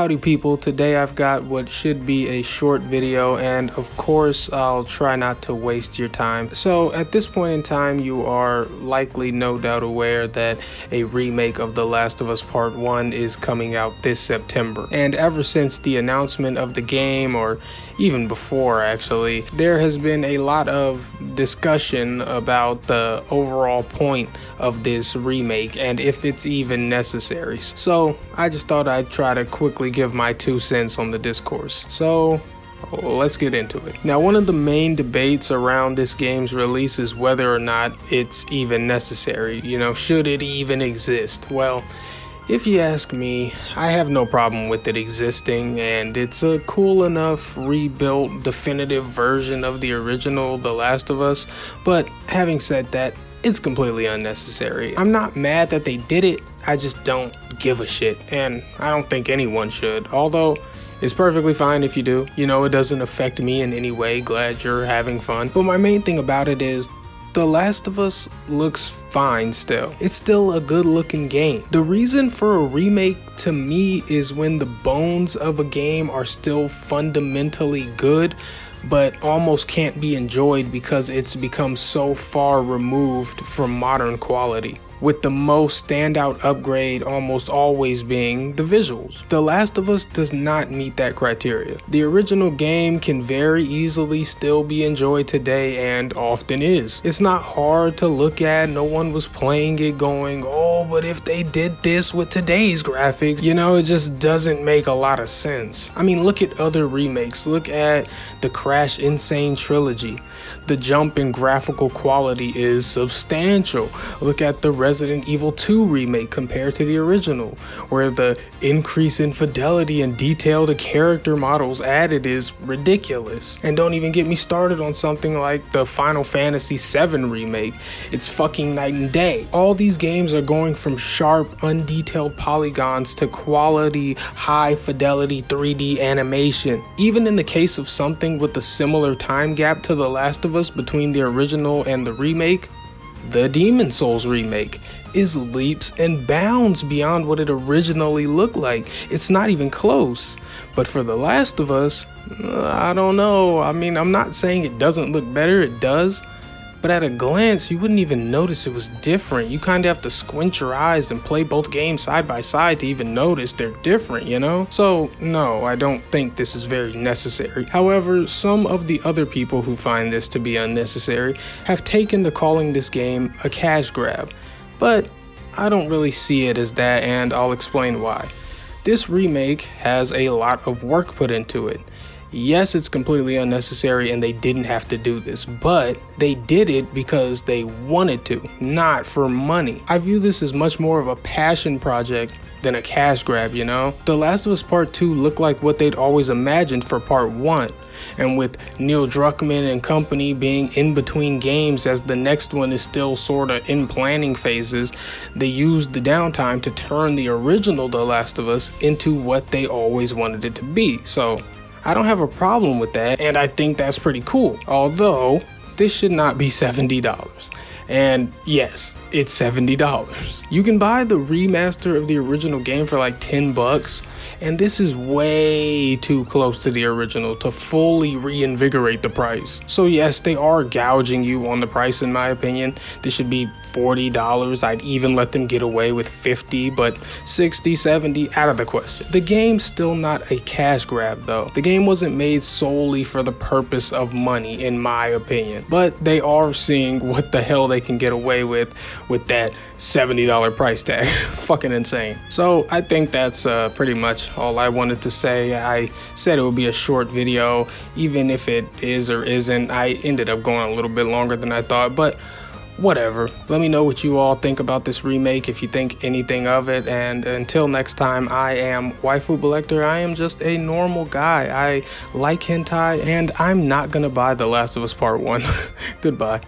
Howdy people, today I've got what should be a short video, and of course I'll try not to waste your time. So at this point in time, you are likely no doubt aware that a remake of The Last of Us Part 1 is coming out this September. And ever since the announcement of the game, or even before actually, there has been a lot of discussion about the overall point of this remake and if it's even necessary. So I just thought I'd try to quickly give my 2 cents on the discourse. So let's get into it. Now, one of the main debates around this game's release is whether or not it's even necessary. You know, should it even exist? Well, if you ask me, I have no problem with it existing, and it's a cool enough rebuilt definitive version of the original The Last of Us. But having said that, it's completely unnecessary. I'm not mad that they did it, I just don't give a shit, and I don't think anyone should, although it's perfectly fine if you do. You know, it doesn't affect me in any way. Glad you're having fun. But my main thing about it is The Last of Us looks fine still. It's still a good looking game. The reason for a remake to me is when the bones of a game are still fundamentally good, but almost can't be enjoyed because it's become so far removed from modern quality, with the most standout upgrade almost always being the visuals. The Last of Us does not meet that criteria. The original game can very easily still be enjoyed today, and often is. It's not hard to look at. No one was playing it going, oh, but if they did this with today's graphics, you know, it just doesn't make a lot of sense. I mean, look at other remakes. Look at the Crash Insane trilogy. The jump in graphical quality is substantial. Look at the Resident Evil 2 remake compared to the original, where the increase in fidelity and detail to character models added is ridiculous. And don't even get me started on something like the Final Fantasy VII remake. It's fucking night and day. All these games are going from sharp, undetailed polygons to quality, high fidelity 3D animation. Even in the case of something with a similar time gap to The Last of Us between the original and the remake, the Demon's Souls remake is leaps and bounds beyond what it originally looked like. It's not even close. But for The Last of Us, I don't know. I mean, I'm not saying it doesn't look better, it does. But at a glance, you wouldn't even notice it was different. You kind of have to squint your eyes and play both games side by side to even notice they're different, you know? So, no, I don't think this is very necessary. However, some of the other people who find this to be unnecessary have taken to calling this game a cash grab. But I don't really see it as that, and I'll explain why. This remake has a lot of work put into it. Yes, it's completely unnecessary and they didn't have to do this, but they did it because they wanted to, not for money. I view this as much more of a passion project than a cash grab, you know? The Last of Us Part 2 looked like what they'd always imagined for Part 1. And with Neil Druckmann and company being in between games as the next one is still sorta in planning phases, they used the downtime to turn the original The Last of Us into what they always wanted it to be. So I don't have a problem with that, and I think that's pretty cool. Although, this should not be $70. And yes, it's $70. You can buy the remaster of the original game for like $10, and this is way too close to the original to fully reinvigorate the price. So yes, they are gouging you on the price in my opinion. This should be $40. I'd even let them get away with $50, but $60, $70, out of the question. The game's still not a cash grab though. The game wasn't made solely for the purpose of money in my opinion, but they are seeing what the hell they can get away with that $70 price tag. Fucking insane. So I think that's pretty much all I wanted to say. I said it would be a short video, even if it is or isn't. I ended up going a little bit longer than I thought, but whatever. Let me know what you all think about this remake, if you think anything of it, and until next time, I am Waifu Belector. I am just a normal guy. I like hentai, and I'm not gonna buy The Last of Us Part 1. Goodbye.